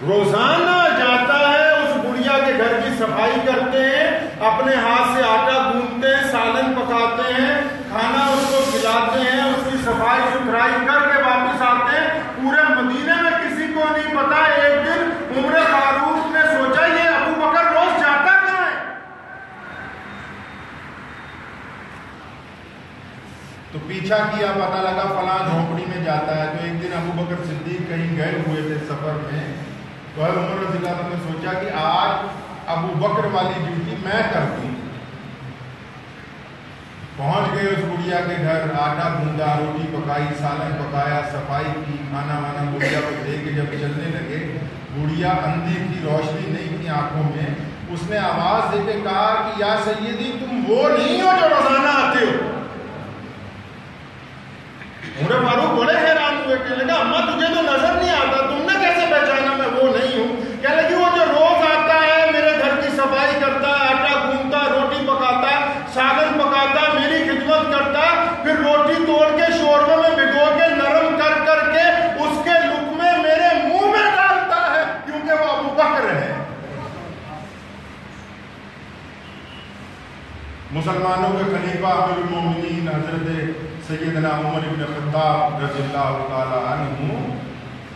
روزانہ جاتا ہے، اس گڑیا کے گھر کی صفائی کرتے ہیں، اپنے ہاتھ سے آٹا گوندتے ہیں، سالن پکاتے ہیں، کھانا اس کو کھلاتے ہیں، اس کی صفائی ستھرائی کر کے واپس آتے ہیں۔ پورے مدینے میں کسی کو نہیں پتا۔ ایک دن عمر فاروق نے سوچا یہ ابو بکر روز جاتا کہاں ہے؟ تو پیچھا کیا، پتہ لگا فلاں جھونپڑی میں جاتا ہے۔ تو ایک دن ابو بکر صدیق کہیں گئے ہوئے تھے سفر میں، تو عمر رضی اللہ عنہ نے سوچا کہ آج ابو بکر والی ڈیوٹی میں کرتی ہوں۔ پہنچ گئے اس گڑیا کے گھر، آٹا گوندا، روٹی پکائی، سالن پکایا، صفائی کی، کھانا وانا گڑیا کو دے کے جب چلنے لگے، گڑیا اندھی تھی، روشنی نہیں تھی آنکھوں میں، اس نے آواز دے کے کہا کہ یا سیدی تم وہ نہیں ہو جو روزانہ آتے ہو؟ عمر فاروق بڑے حیران ہوئے، کہنے لگا اماں تجھے تو نظر نہیں آتا، تم نے کیسے پہچانا میں وہ نہیں ہوں؟ کہنے لگی وہ جو روز آتا ہے، میرے گھر کی صفائی کرتا ہے، آٹا گوندتا، روٹی پکاتا، سالن پکاتا، میری خدمت کرتا، پھر روٹی توڑ کے شوربے میں بھگو کے نرم کر کر کے اس کے لقمے میرے منہ میں ڈالتا ہے، کیونکہ وہ ابو بکر ہے۔ مسلمانوں کے خلیفہ امیر المومنین حضرت سیدنا عمر بن خطاب رضی اللہ تعالیٰ عنہ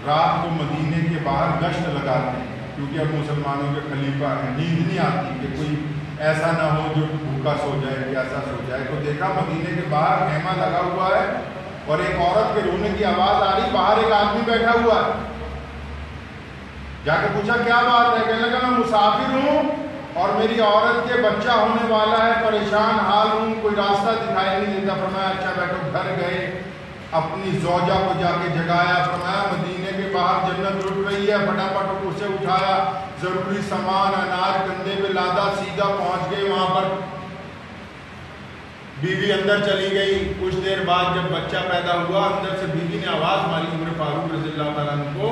رات کو مدینے کے باہر گشت لگاتے ہیں، کیونکہ اب مسلمانوں کے خلیفہ ہیں، نیند نہیں آتی کہ کوئی ایسا نہ ہو جو بھوکا سو جائے، پیاسا سو جائے۔ تو دیکھا مدینے کے باہر خیمہ لگا ہوا ہے اور ایک عورت کے رونے کی آواز آ رہی، باہر ایک آدمی بیٹھا ہوا ہے۔ جا کے پوچھا کیا بات ہے؟ کہنے لگا میں مسافر ہوں اور میری عورت کے بچہ ہونے والا ہے، پریشان حال ہوں، کوئی راستہ دکھائی نہیں دیتا۔ فرمایا اچھا بیٹھو۔ گھر گئے، اپنی زوجہ کو جا کے جگایا، فرمایا مدینے کے باہر جنت لٹ رہی ہے، پھٹافٹ اسے اٹھایا، ضروری سامان اناج کندھے پہ لادا، سیدھا پہنچ گئے وہاں پر۔ بیوی اندر چلی گئی، کچھ دیر بعد جب بچہ پیدا ہوا، اندر سے بیوی نے آواز ماری عمر فاروق رضی اللہ تعالیٰ عنہ کو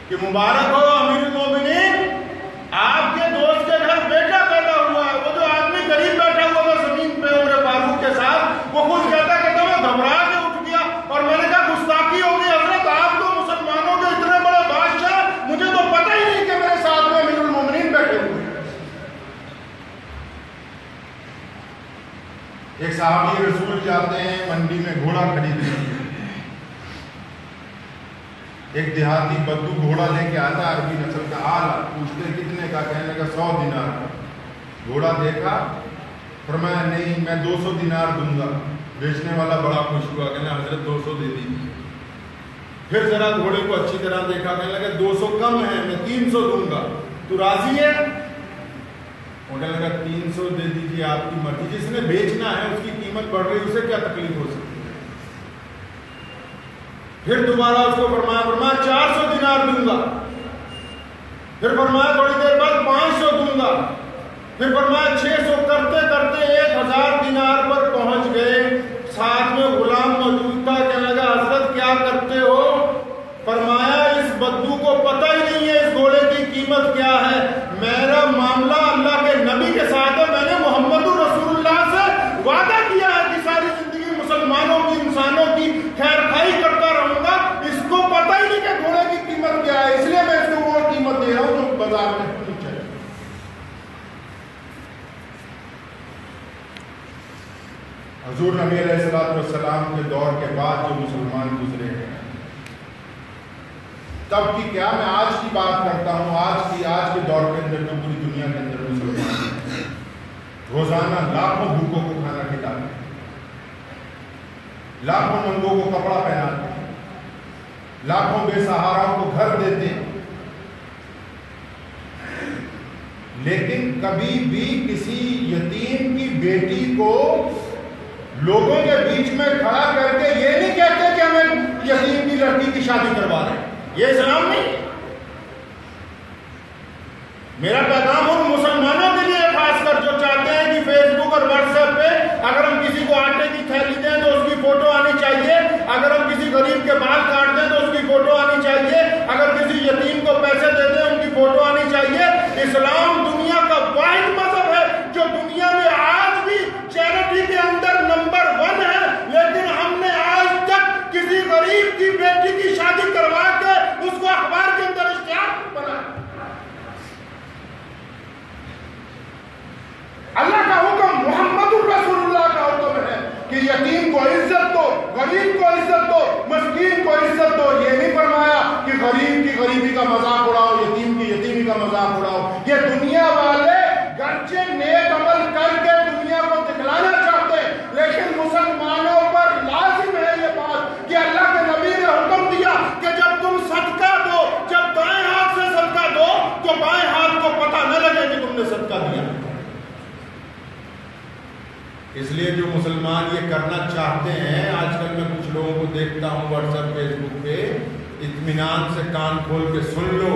کہ مبارک ہو امیر المومنین، آپ کے دوست کے گھر بیٹا پیدا ہوا ہے۔ وہ جو آدمی قریب بیٹھا ہوا تھا زمین پہ عمر فاروق کے ساتھ، وہ خود کہتا میں گھبرا کے اٹھ گیا اور میں نے کہا گستاخی ہو گئی حضرت، آپ تو مسلمانوں کے اتنے بڑے بادشاہ، مجھے تو پتہ ہی نہیں کہ میرے ساتھ میں امیر المومنین بیٹھے ہوئے۔ ایک صحابی رسول جاتے ہیں منڈی میں گھوڑا خریدنے، ایک دیہاتی بدو گھوڑا لے کے آتا، عربی نسل کا، آل پوچھتے کتنے کا؟ کہنے لگا 100 دینار کا۔ گھوڑا دیکھا، فرمایا نہیں میں 200 دینار دوں گا۔ بیچنے والا بڑا خوش ہوا، کہنا حضرت 200 دے دیجیے۔ پھر ذرا گھوڑے کو اچھی طرح دیکھا، کہنے لگا 200 کم ہے، میں 300 دوں گا، تو راضی ہے؟ وہ کہنے لگا 300 دے دیجیے، آپ کی مرضی، جس نے بیچنا ہے اس کی قیمت بڑھ رہی، اسے کیا تکلیف ہو سکتی ہے؟ پھر دوبارہ اس کو فرمایا 400 دینار دوں گا، پھر فرمایا تھوڑی دیر بعد 500 دوں گا، پھر فرمایا 600، کرتے کرتے 1000 دینار پر پہنچ گئے۔ ساتھ میں غلام موجود تھا، کہنے لگا حضرت کیا کرتے ہو؟ فرمایا اس بدو کو پتہ ہی نہیں ہے اس گھوڑے کی قیمت کیا ہے، میرا معاملہ اللہ کے نبی کے ساتھ ہے، میں نے محمد رسول اللہ سے وعدہ کیا ہے کہ ساری زندگی مسلمانوں کی، انسانوں کی خیر خائی کرتا رہوں گا، اس کو پتہ ہی نہیں کہ گھوڑے کی قیمت کیا ہے، اس لیے میں اس کو وہ قیمت دے رہا ہوں جو بازار میں ہونی چاہیے۔ حضور نبی علیہ السلام کے دور کے بعد جو مسلمان گزرے ہیں، تب کی کیا، میں آج کی بات کرتا ہوں، آج کے دور کے اندر جو پوری دنیا کے اندر مسلمان ہیں، روزانہ لاکھوں بھوکوں کو کھانا کھلاتے ہیں، لاکھوں ننگوں کو کپڑا پہناتے ہیں، لاکھوں بے سہاراؤں کو گھر دیتے ہیں، لیکن کبھی بھی کسی یتیم کی بیٹی کو لوگوں کے بیچ میں کھڑا کر کے یہ نہیں کہتے کہ ہمیں یتیم کی لڑکی کی شادی کروا رہے ہیں، یہ اسلام نہیں۔ میرا پیغام ان مسلمانوں کے لیے خاص کر جو چاہتے ہیں کہ فیس بک اور واٹس ایپ پہ اگر ہم کسی کو آٹے کی تھیلی دیں تو اس کی فوٹو آنی چاہیے، اگر ہم کسی غریب کے بال کاٹ دیں تو اس کی فوٹو آنی چاہیے، اگر کسی یتیم کو پیسے دے دیں ان کی فوٹو آنی چاہیے۔ اسلام دنیا کا واحد مذہب ہے جو دنیا میں آج بھی چیریٹی کے اندر نمبر 1 ہے، لیکن ہم نے آج تک کسی غریب کی بیٹی کی شادی کروا کے اس کو اخبار کے اندر اشتہار بنا غریبی کا مذاق اڑاؤ، یتیم کی یتیمی کا مذاق اڑاؤ. یہ دنیا والے گرچہ نیک عمل کر کے دنیا کو دکھلانا چاہتے، لیکن مسلمانوں پر لازم ہے یہ بات کہ اللہ کے نبی نے حکم دیا کہ جب تم صدقہ دو، جب دائیں ہاتھ سے صدقہ دو تو بائیں ہاتھ کو پتہ نہ لگے کہ تم نے صدقہ دیا. اس لیے جو مسلمان یہ کرنا چاہتے ہیں، آج کل میں کچھ لوگوں کو دیکھتا ہوں واٹس ایپ فیس بک پہ، اطمینان سے کان کھول کے سن لو،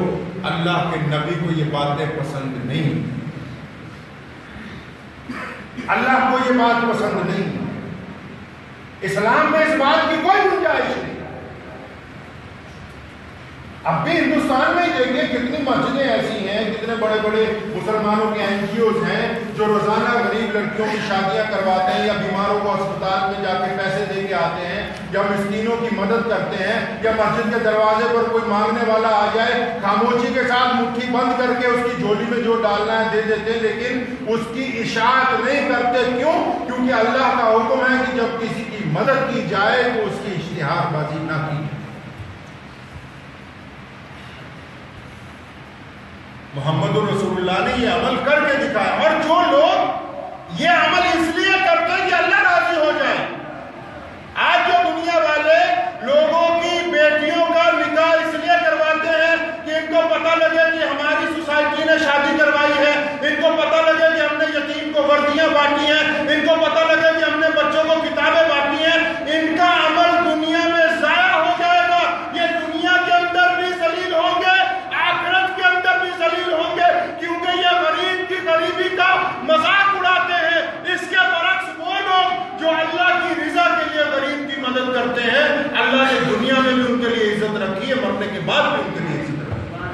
اللہ کے نبی کو یہ باتیں پسند نہیں، اللہ کو یہ بات پسند نہیں. اسلام میں اس بات کی کوئی گنجائش نہیں. اب بھی ہندوستان میں ہی دیکھیے کتنی مسجدیں ایسی ہیں، کتنے بڑے بڑے مسلمانوں کے NGOs ہیں جو روزانہ غریب لڑکیوں کی شادیاں کرواتے ہیں، یا بیماروں کو اسپتال میں جا کے پیسے دے کے آتے ہیں، یا مسکینوں کی مدد کرتے ہیں، یا مسجد کے دروازے پر کوئی مانگنے والا آ جائے خاموشی کے ساتھ مٹھی بند کر کے اس کی جھولی میں جو ڈالنا ہے دے دیتے ہیں، لیکن اس کی اشاعت نہیں کرتے. کیوں؟ کیونکہ اللہ کا حکم ہے کہ جب کسی کی مدد کی جائے تو اس کی اشتہار بازی نہ کی. محمد رسول اللہ نے یہ عمل کر کے دکھایا، اور جو لوگ یہ عمل اس لیے کرتے ہیں کہ اللہ راضی ہو جائے. آج جو دنیا والے لوگوں کی بیٹیوں کا نکاح اس لیے کرواتے ہیں کہ ان کو پتہ لگے کہ ہماری سوسائٹی نے شادی کروائی ہے، ان کو پتہ لگے کہ ہم نے یتیم کو وردیاں بانٹی ہیں، ان کو پتہ لگے کہ ہم نے بچوں کو کتابیں بانٹی ہیں، ان کا عمل دنیا میں ضائع ہو جائے گا. یہ دنیا کے اندر بھی ذلیل ہوں گے، آخرت کے اندر بھی ذلیل ہوں گے، کیونکہ یہ غریب کی غریبی کا مذاق اڑاتے ہیں. اس کے برعکس وہ لوگ جو اللہ کی رضا کے لیے غریب کی مدد کرتے ہیں، اللہ نے دنیا میں بھی ان کے لیے عزت رکھی ہے، مرنے کے بعد بھی ان کے لیے عزت رکھی ہے.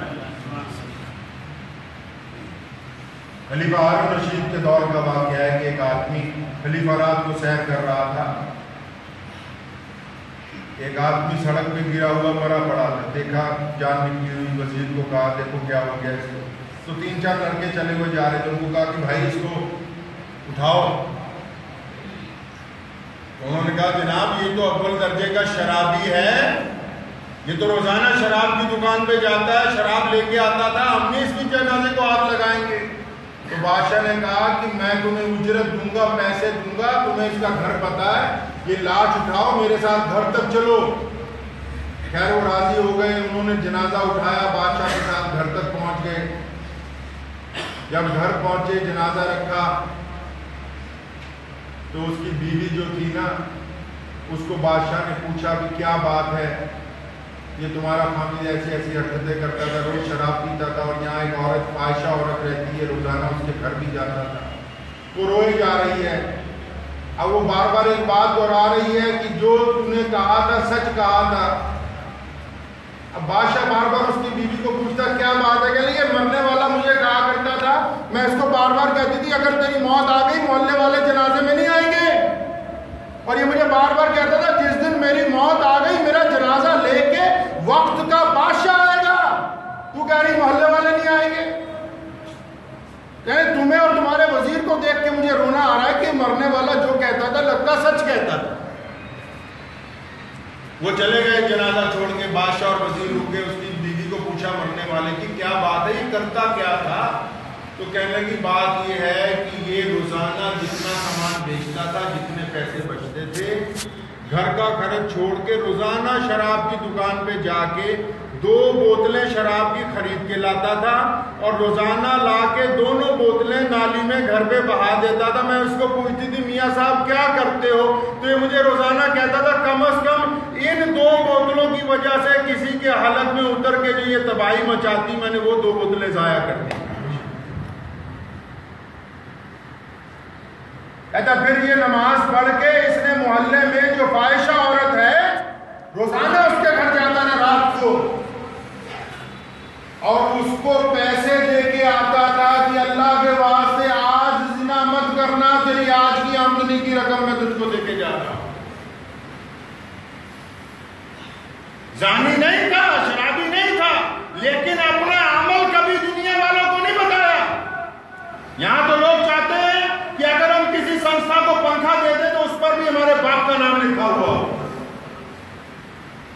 خلیفہ ہارون رشید کے دور کا واقعہ ہے کہ ایک آدمی خلیفہ رات کو سیر کر رہا تھا. ایک آدمی سڑک پہ گرا ہوا مرا پڑا تھا، دیکھا جان نکلی ہوئی، وزیر کو کہا دیکھو کیا ہو گیا اس کو. تو 3-4 لڑکے چلے ہوئے جا رہے تھے، ان کو کہا کہ بھائی اس کو اٹھاؤ. انہوں نے کہا جناب یہ تو اول درجے کا شرابی ہے، یہ تو روزانہ شراب کی دکان پہ جاتا ہے، شراب لے کے آتا تھا، ہم نہیں اس کی جنازے کو ہاتھ لگائیں گے. تو بادشاہ نے کہا کہ میں تمہیں اجرت دوں گا، پیسے دوں گا، تمہیں اس کا گھر پتہ ہے، یہ لاش اٹھاؤ میرے ساتھ گھر تک چلو. خیر وہ راضی ہو گئے، انہوں نے جنازہ اٹھایا، بادشاہ کے ساتھ گھر تک پہنچ گئے. جب گھر پہنچے جنازہ رکھا تو اس کی بیوی جو تھی نا، اس کو بادشاہ نے پوچھا کہ کیا بات ہے، یہ تمہارا خامد ایسی ایسی حرکتیں کرتا تھا، روز شراب پیتا تھا، اور یہاں ایک عورت فاحشہ عورت رہتی ہے، روزانہ اس کے گھر بھی جاتا تھا. وہ روئی جا رہی ہے. اب وہ بار بار ایک بات دہرا رہی ہے کہ جو تم نے کہا تھا سچ کہا تھا. اب بادشاہ بار بار اس کی بیوی کو پوچھتا کیا بات ہے، کہ یہ مرنے والا مجھے کہا کرتا تھا، میں اس کو بار بار کہتی تھی اگر تیری موت آ گئی محلے والے جنازے میں نہیں آئیں گے، اور یہ مجھے بار بار کہتا تھا جس دن میری موت آ گئی میرا جنازہ لے کے وقت کا بادشاہ آئے گا، تو کہہ رہی محلے والے نہیں آئیں گے. تمہیں اور تمہارے وزیر کو دیکھ کے مجھے رونا آ رہا ہے کہ مرنے والا جو کہتا تھا لگتا سچ کہتا تھا. وہ چلے گئے جنازہ چھوڑ کے، بادشاہ اور وزیر رکے. اس کی بیوی کو پوچھا مرنے والے کی کیا بات ہے، یہ کرتا کیا تھا؟ تو کہنے کی بات یہ ہے کہ یہ روزانہ جتنا سامان بیچتا تھا، جتنے پیسے بچتے تھے، گھر کا خرچ چھوڑ کے روزانہ شراب کی دکان پہ جا کے 2 بوتلیں شراب کی خرید کے لاتا تھا، اور روزانہ لا کے دونوں بوتلیں نالی میں گھر پہ بہا دیتا تھا. میں اس کو پوچھتی تھی میاں صاحب کیا کرتے ہو، تو یہ مجھے روزانہ کہتا تھا کم از کم ان 2 بوتلوں کی وجہ سے کسی کے حلق میں اتر کے جو یہ تباہی مچاتی میں نے وہ 2 بوتلیں ضائع کر دی. کہتا پھر یہ نماز پڑھ کے اس نے محلے میں جو فاحشہ عورت ہے روزانہ اس کے گھر جاتا نا رات کو، اور اس کو پیسے دے کے آتا تھا کہ اللہ کے واسطے آج زنا مت کرنا، تیری آج کی آمدنی کی رقم میں تجھ کو دے کے جا رہا ہوں. زانی نہیں تھا، شرابی نہیں تھا، لیکن اپنا عمل کبھی دنیا والوں کو نہیں بتایا. یہاں تو لوگ چاہتے ہیں کہ اگر ہم کسی سنستھا کو پنکھا دے دیں تو اس پر بھی ہمارے باپ کا نام لکھا ہوا ہو.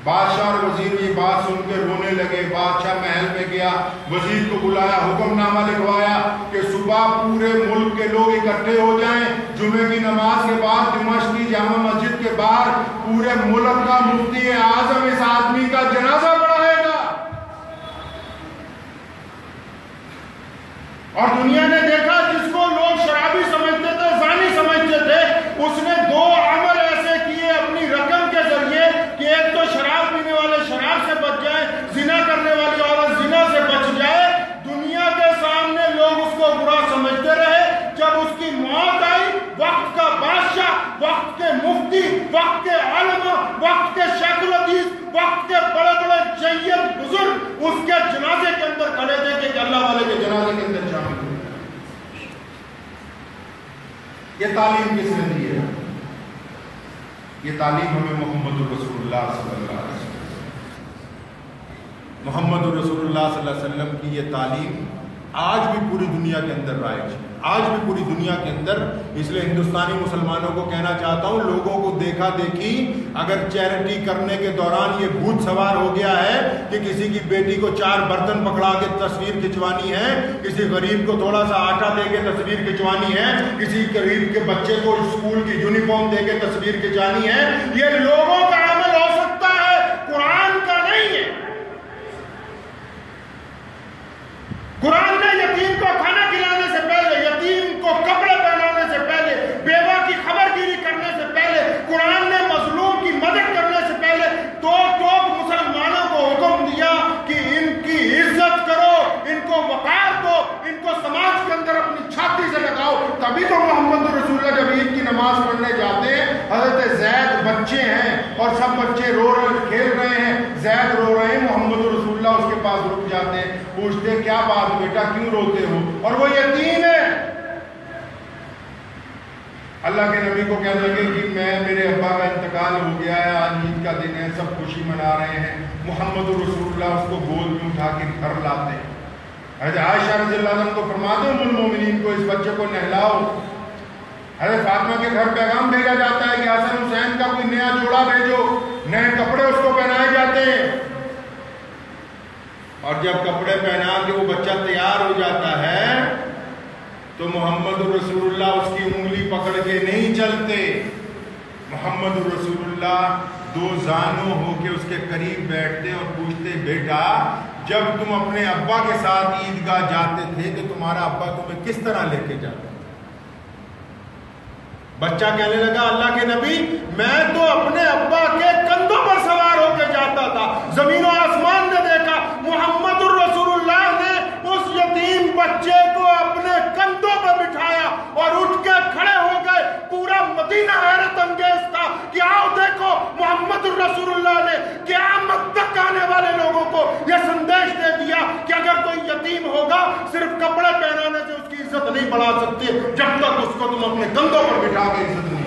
بادشاہ اور وزیر یہ بات سن کے رونے لگے. بادشاہ محل میں گیا, وزیر کو بلایا, حکم نامہ لکھوایا کہ صبح پورے ملک کے لوگ اکٹھے ہو جائیں, جمعے کی نماز کے بعد دمشق کی جامع مسجد کے باہر پورے ملک کا مفتی اعظم اس آدمی کا جنازہ پڑھائے گا. اور دنیا نے دیکھا جس کو لوگ شرابی سمجھتے تھے, زانی سمجھتے تھے, اس نے 2 عمل ایسے کیے اپنی رقم کے ذریعے کہ ایک تو شراب پینے والے شراب سے بچ جائیں, زنا کرنے والی عورت زنا سے بچ جائے. دنیا کے سامنے لوگ اس کو برا سمجھتے رہے. جب اس کی موت آئی, وقت کا بادشاہ, وقت کے مفتی, وقت کے علماء, وقت کے شیخ الحدیث, وقت کے بڑے بڑے جید بزرگ اس کے جنازے کے اندر کھڑے تھے کہ اللہ والے کے جنازے کے اندر شامل ہوئے. یہ تعلیم کس نے دی ہے؟ یہ تعلیم ہمیں محمد رسول اللہ صلی اللہ علیہ وسلم, محمد رسول اللہ صلی اللہ علیہ وسلم کی یہ تعلیم آج بھی پوری دنیا کے اندر رائج ہے, آج بھی پوری دنیا کے اندر. اس لیے ہندوستانی مسلمانوں کو کہنا چاہتا ہوں, لوگوں کو دیکھا دیکھی اگر چیریٹی کرنے کے دوران یہ بھوت سوار ہو گیا ہے کہ کسی کی بیٹی کو 4 برتن پکڑا کے تصویر کھنچوانی ہے, کسی غریب کو تھوڑا سا آٹا دے کے تصویر کھنچوانی ہے, کسی غریب کے بچے کو اسکول کی یونیفارم دے کے تصویر کھنچانی ہے, یہ لوگوں کا عمل ہو سکتا ہے, قرآن کا نہیں ہے. قرآن نے یتیم کو کھانا کھلانے سے پہلے, یتیم کو کپڑے پہنانے سے پہلے, بیوہ کی خبر گیری کرنے سے پہلے, قرآن نے مظلوم کی مدد کرنے سے پہلے دو مسلمانوں کو حکم دیا کہ ان کی عزت کرو, ان کو وقار دو, ان کو سماج کے اندر اپنی چھاتی سے لگاؤ. تبھی تو محمد رسول اللہ جب عید کی نماز پڑھنے جاتے ہیں, حضرت زید بچے ہیں اور سب بچے رو رہے کھیل رہے ہیں, زید رو رہے ہیں, محمد رسول اللہ اس کے پاس رک جاتے ہیں, پوچھتے کیا بات بیٹا کیوں روتے ہو, اور وہ یتیم ہے. اللہ کے نبی کو کہنے لگے کہ میرے ابا کا انتقال ہو گیا ہے, آج عید کا دن ہے, سب خوشی منا رہے ہیں. محمد رسول اللہ اس کو گود میں اٹھا کے گھر لاتے ہیں. حضرت عائشہ رضی اللہ عنہ کو فرماتے ہیں ام المومنین کو اس بچے کو نہلاؤ. حضرت فاطمہ کے گھر پیغام بھیجا جاتا ہے کہ حسن حسین کا کوئی نیا جوڑا بھیجو, نئے کپڑے اس کو پہنائے جاتے ہیں. اور جب کپڑے پہنا کے وہ بچہ تیار ہو جاتا ہے تو محمد رسول اللہ اس کی انگلی پکڑ کے نہیں چلتے. محمد رسول اللہ 2 زانوں ہو کے اس کے قریب بیٹھتے اور پوچھتے بیٹا جب تم اپنے ابا کے ساتھ عیدگاہ جاتے تھے کہ تمہارا ابا تمہیں کس طرح لے کے جاتا؟ بچہ کہنے لگا اللہ کے نبی میں تو اپنے ابا کے کندھوں پر سوار ہو کے جاتا تھا. زمین و آسمان نے دیکھا, محمد الرسول اللہ نے اس یتیم بچے کو اپنے کندھوں پر بٹھایا اور اٹھ کے کھڑے ہو گئے. پورا مدینہ حیرت انگیز تھا کہ آؤ دیکھو محمد الرسول اللہ نے قیامت تک آنے والے لوگوں کو یہ سندیش دے دیا کہ اگر کوئی یتیم ہوگا صرف کپڑے پہنانے سے اس کی عزت نہیں بڑھا سکتے جب تک اس کو تم اپنے کندھوں پر بٹھا کے عزت نہیں.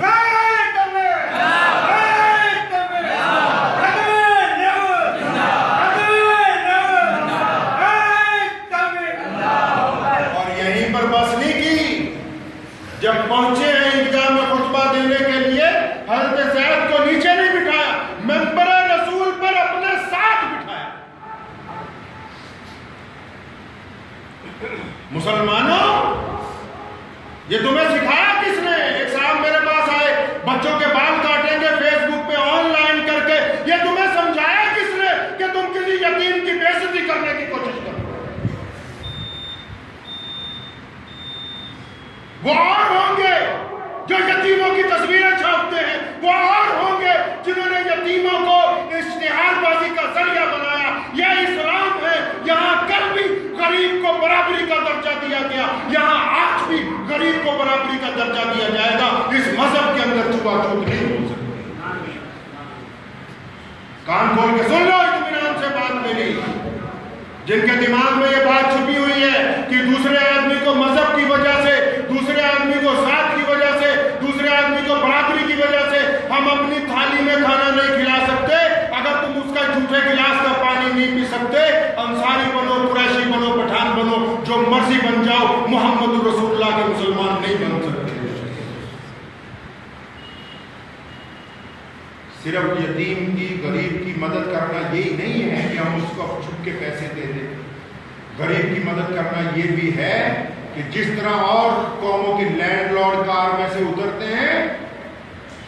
جب پہنچے ہیں عیدگاہ میں خطبہ دینے کے لیے, حضرت زید کو نیچے نہیں بٹھایا, منبر رسول پر اپنے ساتھ بٹھایا. مسلمانوں یہ تمہیں سکھایا کس نے؟ ایک صاحب میرے پاس آئے, بچوں کے بال کاٹیں گے فیس بک پہ آن لائن کر کے, یہ تمہیں سمجھایا کس نے کہ تم کسی یتیم کی بے عزتی کرنے کی کوشش کرو؟ وہ اور ہوں گے جو یتیموں کی تصویریں چھاپتے ہیں, وہ اور ہوں گے جنہوں نے یتیموں کو اشتہار بازی کا ذریعہ بنایا. یہ اسلام ہے, یہاں کل بھی غریب کو برابری کا درجہ دیا گیا, یہاں آج بھی غریب کو برابری کا درجہ دیا جائے گا. اس مذہب کے اندر چھپا چھوٹ نہیں ہو سکتی. کان کھول کے سن لو اطمینان سے بات میری. جن کے دماغ میں یہ بات چھپی ہوئی ہے کہ دوسرے آدمی کو مذہب کی وجہ سے, دوسرے آدمی کو ذات کی وجہ سے, دوسرے آدمی کو برادری کی وجہ سے ہم اپنی تھالی میں کھانا نہیں کھلا سکتے, اگر تم اس کا جھوٹے گلاس کا پانی نہیں پی سکتے, انصاری بنو, قریشی بنو, پٹھان بنو, جو مرضی بن جاؤ, محمد رسول اللہ کے مسلمان نہیں بن سکتے. صرف یتیم کی, غریب کی مدد کرنا یہی نہیں ہے کہ ہم اس کو چھپ کے پیسے دے دیں. غریب کی مدد کرنا یہ بھی ہے کہ جس طرح اور قوموں کی لینڈ لارڈ کار میں سے اترتے ہیں,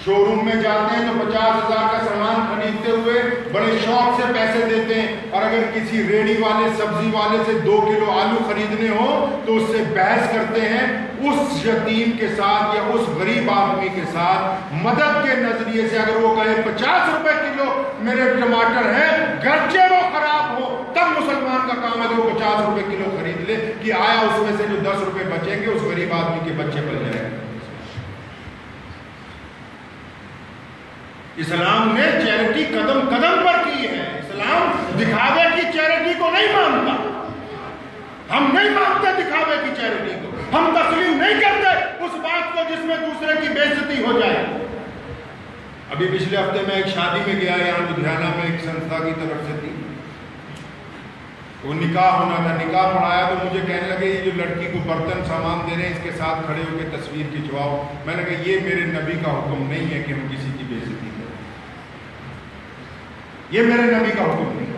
شو روم میں جاتے ہیں تو 50,000 کا سامان خریدتے ہوئے بڑے شوق سے پیسے دیتے ہیں, اور اگر کسی ریڑھی والے سبزی والے سے 2 کلو آلو خریدنے ہو تو اس سے بحث کرتے ہیں. اس یتیم کے ساتھ یا اس غریب آدمی کے ساتھ مدد کے نظریے سے اگر وہ کہے 50 روپے کلو میرے ٹماٹر ہیں, گرچہ وہ خراب ہو, تب مسلمان کا کام ہے کہ وہ 50 روپے کلو خرید لے کہ آیا اس میں سے جو 10 روپے بچیں گے اس غریب آدمی کے بچے پل جائیں گے. اسلام نے چیریٹی قدم قدم پر کی ہے. اسلام دکھاوے کی چیریٹی کو نہیں مانتا. ہم نہیں مانتے دکھاوے کی چیریٹی کو. ہم تسلیم نہیں کرتے اس بات کو جس میں دوسرے کی بے عزتی ہو جائے. ابھی پچھلے ہفتے میں ایک شادی میں گیا, یہاں لدھیانہ میں ایک سنستھا کی طرف سے تھی, وہ نکاح ہونا تھا. نکاح پڑھایا تو مجھے کہنے لگے یہ جو لڑکی کو برتن سامان دے رہے ہیں اس کے ساتھ کھڑے ہو کے تصویر کھنچواؤ. میں نے کہا یہ میرے نبی کا حکم نہیں ہے کہ ہم کسی کی بے عزتی کریں, یہ میرے نبی کا حکم نہیں.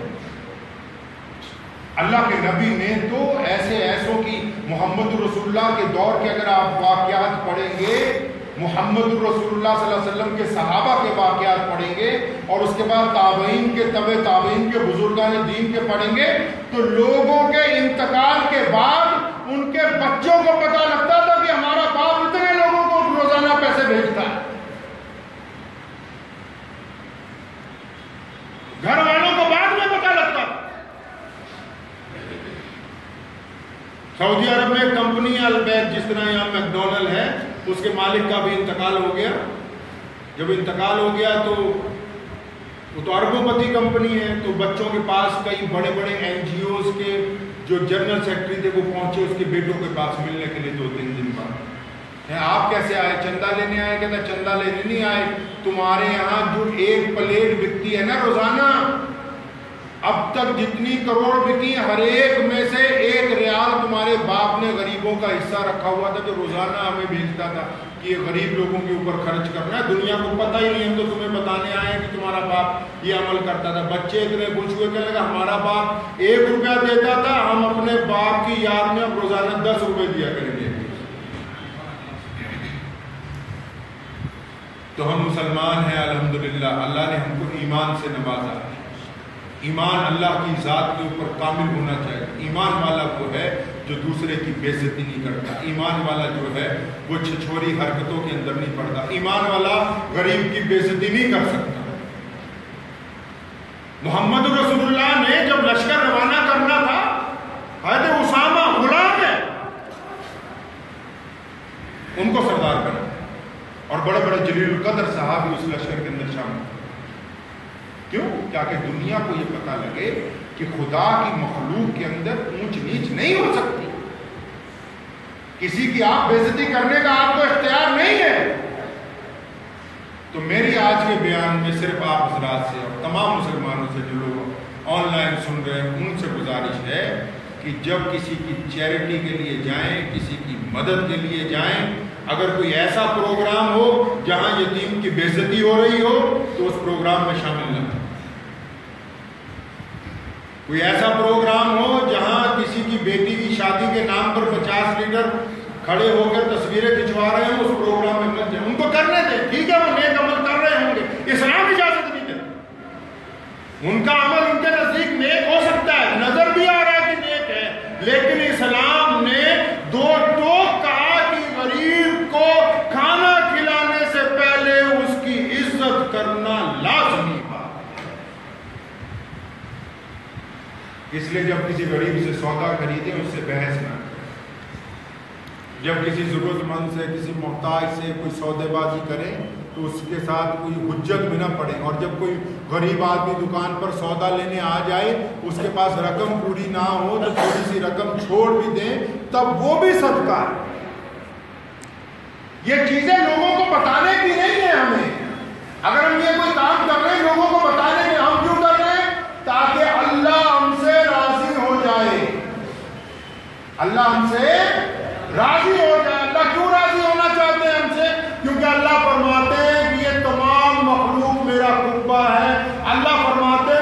اللہ کے نبی نے تو ایسوں کی, محمد رسول اللہ کے دور کے اگر آپ واقعات پڑھیں گے, محمد رسول اللہ صلی اللہ علیہ وسلم کے صحابہ کے واقعات پڑھیں گے اور اس کے بعد تابعین کے تبع تابعین کے بزرگان دین کے پڑھیں گے, تو لوگوں کے انتقال کے بعد ان کے بچوں کو پتہ لگتا تھا کہ ہمارا باپ اتنے لوگوں کو روزانہ پیسے بھیجتا ہے. گھر والوں کو بعد میں پتہ لگتا. سعودی عرب میں ایک کمپنی ہے البیت, جس طرح یہاں میکڈونلڈ ہے, اس کے مالک کا بھی انتقال ہو گیا. جب انتقال ہو گیا تو وہ تو اربوں پتی کمپنی ہے, تو بچوں کے پاس کئی بڑے بڑے NGOs کے جو جنرل سیکرٹری تھے وہ پہنچے اس کے بیٹوں کے پاس ملنے کے لیے 2-3 دن بعد. آپ کیسے آئے؟ چندہ لینے آئے. کہتا چندہ لینے نہیں آئے, تمہارے یہاں جو ایک پلیٹ بکتی ہے نا روزانہ, اب تک جتنی کروڑ بکی ہر ایک میں سے 1 ریال تمہارے باپ نے غریبوں کا حصہ رکھا ہوا تھا جو روزانہ ہمیں بھیجتا تھا کہ یہ غریب لوگوں کے اوپر خرچ کرنا ہے. دنیا کو پتہ ہی نہیں, ہم تو تمہیں بتانے آئے ہیں کہ تمہارا باپ یہ عمل کرتا تھا. بچے اتنے خوش ہوئے, کہنے لگا ہمارا باپ 1 روپیہ دیتا تھا, ہم اپنے باپ کی یاد میں اب روزانہ 10 روپے دیا کریں گے. تو ہم مسلمان ہیں الحمدللہ, اللہ نے ہم کو ایمان سے نوازا. ایمان اللہ کی ذات کے اوپر کامل ہونا چاہیے. ایمان والا وہ ہے جو دوسرے کی بے عزتی نہیں کرتا. ایمان والا جو ہے وہ چھچوری حرکتوں کے اندر نہیں پڑتا. ایمان والا غریب کی بے عزتی نہیں کر سکتا. محمد رسول اللہ نے جب لشکر روانہ کرنا تھا, حضرت اسامہ غلام ہے, ان کو سردار بنا, اور بڑے بڑے جلیل القدر صحابی اس لشکر کے اندر شامل. کیوں؟ تاکہ دنیا کو یہ پتہ لگے کہ خدا کی مخلوق کے اندر اونچ نیچ نہیں ہو سکتی. کسی کی آپ بے عزتی کرنے کا آپ کو اختیار نہیں ہے. تو میری آج کے بیان میں صرف آپ حضرات سے اور تمام مسلمانوں سے جو لوگ آن لائن سن رہے ہیں ان سے گزارش ہے کہ جب کسی کی چیریٹی کے لیے جائیں, کسی کی مدد کے لیے جائیں, اگر کوئی ایسا پروگرام ہو جہاں یتیم کی بے عزتی ہو رہی ہو تو اس پروگرام میں شامل نہ ہو. کوئی ایسا پروگرام ہو جہاں کسی کی بیٹی کی شادی کے نام پر 50 لیڈر کھڑے ہو کر تصویریں کھنچوا رہے ہیں, اس پروگرام میں مت جائیں. ان کو کرنے دیں, ٹھیک ہے وہ نیک عمل کر رہے ہوں گے, اسلام اجازت نہیں دیتا. ان کا عمل ان کے نزدیک نیک ہو سکتا ہے, نظر بھی آ رہا ہے کہ نیک ہے, لیکن اسلام نے 2 ٹوک کہا کہ غریب کو کھانا کھلانے سے پہلے اس کی عزت کرنا لازمی بات. اس لیے جب کسی غریب سے سودا خریدیں اس سے بحث نہ کریں. جب کسی ضرورت مند سے, کسی محتاج سے کوئی سودے بازی کریں تو اس کے ساتھ کوئی حجت بھی نہ پڑے. اور جب کوئی غریب آدمی دکان پر سودا لینے آ جائے, اس کے پاس رقم پوری نہ ہو تو تھوڑی سی رقم چھوڑ بھی دیں, تب وہ بھی صدقہ ہے. یہ چیزیں لوگوں کو بتانے کی نہیں ہے ہمیں. اگر ہم یہ کوئی کام کر رہے ہیں لوگوں کو بتانے کے, ہم کیوں کر رہے ہیں؟ تاکہ اللہ ہم سے راضی ہو جائے. اللہ ہم سے راضی ہو جائے. اللہ کیوں راضی ہونا چاہتے ہیں ہم سے؟ کیونکہ اللہ فرماتے ہیں کہ یہ تمام مخلوق میرا قربہ ہے. اللہ فرماتے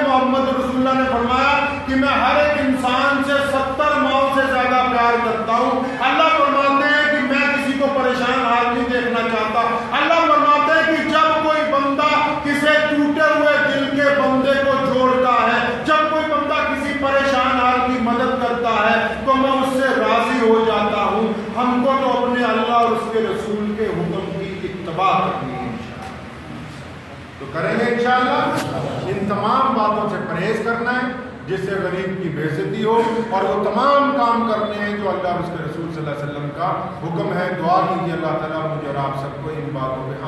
دعا کرنی ہے انشاءاللہ۔ تو کریں گے انشاءاللہ۔ ان تمام باتوں سے پرہیز کرنا ہے جس سے غریب کی بے عزتی ہو، اور وہ تمام کام کرنے ہیں جو اللہ اور اس کے رسول صلی اللہ علیہ وسلم کا حکم ہے۔ دعا کیجیے اللہ تعالیٰ مجھے اور آپ سب کو ان باتوں پہ